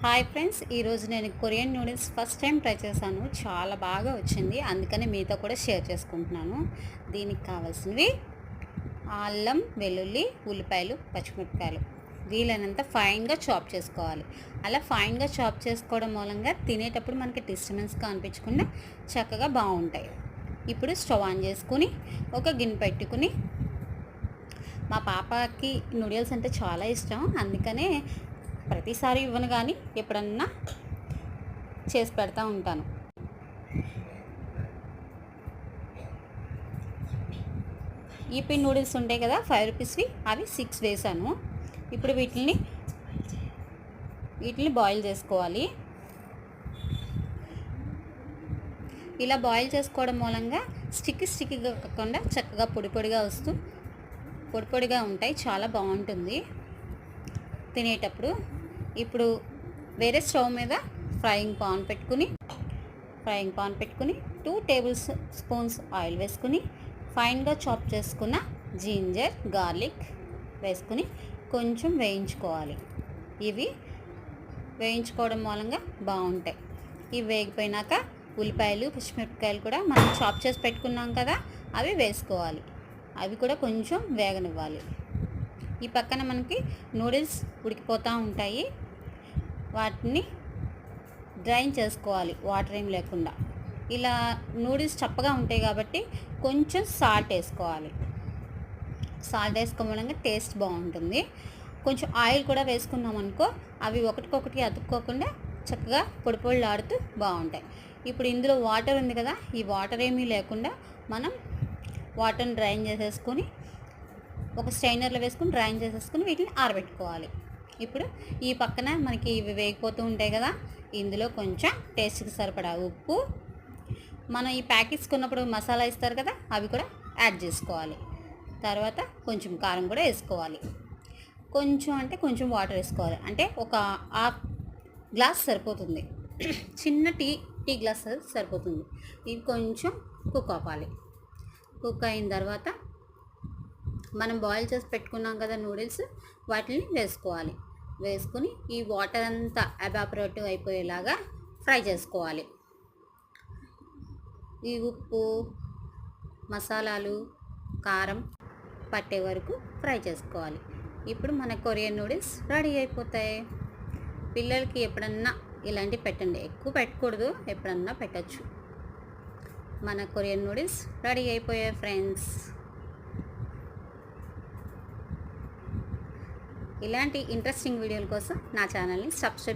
Hi friends, ఈరోజు నేను Korean noodles first time try చేశాను. చాలా బాగా వచ్చింది. అందుకని మీతో కూడా షేర్ చేసుకుంటున్నాను. దీనికి కావాల్సినవి అల్లం, వెల్లుల్లి, ఉల్లిపాయలు, పచ్చిమిరపకాయలు వీలైనంత ఫైన్గా చాప్ చేసుకోవాలి. అలా ఫైన్గా చాప్ చేసుకోవడం మూలంగా తినేటప్పుడు మనకి డిస్టర్బెన్స్గా అనిపించకుండా చక్కగా బాగుంటాయి. ఇప్పుడు స్టవ్ ఆన్ చేసుకుని ఒక గిన్నె పెట్టుకుని, మా పాపకి నూడిల్స్ అంటే చాలా ఇష్టం. అందుకనే ప్రతిసారి ఇవ్వను, కానీ ఎప్పుడన్నా చేసి పెడతా ఉంటాను. ఈపీ నూడిల్స్ ఉంటాయి కదా, 5 రూపీస్వి, అవి 6 వేసాను. ఇప్పుడు వీటిని బాయిల్ చేసుకోవాలి. ఇలా బాయిల్ చేసుకోవడం మూలంగా స్టిక్కీగా కాకుండా చక్కగా పొడి పొడిగా ఉంటాయి. చాలా బాగుంటుంది తినేటప్పుడు. ఇప్పుడు వేరే స్టవ్ మీద ఫ్రైయింగ్ పాన్ పెట్టుకుని 2 టేబుల్ స్పూన్స్ ఆయిల్ వేసుకుని, ఫైన్గా చాప్ చేసుకున్న జింజర్, గార్లిక్ వేసుకుని కొంచెం వేయించుకోవాలి. ఇవి వేయించుకోవడం మూలంగా బాగుంటాయి. ఇవి వేగిపోయినాక ఉల్లిపాయలు, పచ్చిమిరపకాయలు కూడా మనం చాప్ చేసి పెట్టుకున్నాం కదా, అవి వేసుకోవాలి. అవి కూడా కొంచెం వేగనివ్వాలి. ఈ పక్కన మనకి నూడిల్స్ ఉడికిపోతూ ఉంటాయి. వాటిని డ్రైన్ చేసుకోవాలి, వాటర్ ఏం లేకుండా. ఇలా నూడిల్స్ చప్పగా ఉంటాయి కాబట్టి కొంచెం సాల్ట్ వేసుకోవాలి. సాల్ట్ వేసుకోవడం టేస్ట్ బాగుంటుంది. కొంచెం ఆయిల్ కూడా వేసుకున్నాం అనుకో, అవి ఒకటికొకటి అతుక్కోకుండా చక్కగా పొడిలాడుతూ బాగుంటాయి. ఇప్పుడు ఇందులో వాటర్ ఉంది కదా, ఈ వాటర్ ఏమీ లేకుండా మనం వాటర్ని డ్రైన్ చేసేసుకొని ఒక స్ట్రైనర్లో వేసుకుని డ్రైన్ చేసేసుకుని వీటిని ఆరబెట్టుకోవాలి. ఇప్పుడు ఈ పక్కన మనకి ఇవి వేగిపోతూ ఉంటాయి కదా, ఇందులో కొంచెం టేస్ట్కి సరిపడా ఉప్పు, మనం ఈ ప్యాకెట్స్ కొన్నప్పుడు మసాలా ఇస్తారు కదా, అవి కూడా యాడ్ చేసుకోవాలి. తర్వాత కొంచెం కారం కూడా వేసుకోవాలి. కొంచెం వాటర్ వేసుకోవాలి. అంటే ఒక హాఫ్ గ్లాస్ సరిపోతుంది. చిన్న టీ గ్లాస్ సరిపోతుంది. ఇది కొంచెం కుక్ అవ్వాలి. కుక్ అయిన తర్వాత మనం బాయిల్ చేసి పెట్టుకున్నాం కదా నూడిల్స్, వాటిని వేసుకోవాలి. వేసుకుని ఈ వాటర్ అంతా ఎవాపరేట్ అయిపోయేలాగా ఫ్రై చేసుకోవాలి. ఈ ఉప్పు, మసాలాలు, కారం పట్టే వరకు ఫ్రై చేసుకోవాలి. ఇప్పుడు మన కొరియన్ నూడిల్స్ రెడీ అయిపోతాయి. పిల్లలకి ఎప్పుడన్నా ఇలాంటివి పెట్టండి. ఎక్కువ పెట్టకూడదు, ఎప్పుడన్నా పెట్టచ్చు. మన కొరియన్ నూడిల్స్ రెడీ అయిపోయాయి ఫ్రెండ్స్. ఇలాంటి ఇంట్రెస్టింగ్ వీడియోల కోసం నా ఛానల్ని సబ్స్క్రైబ్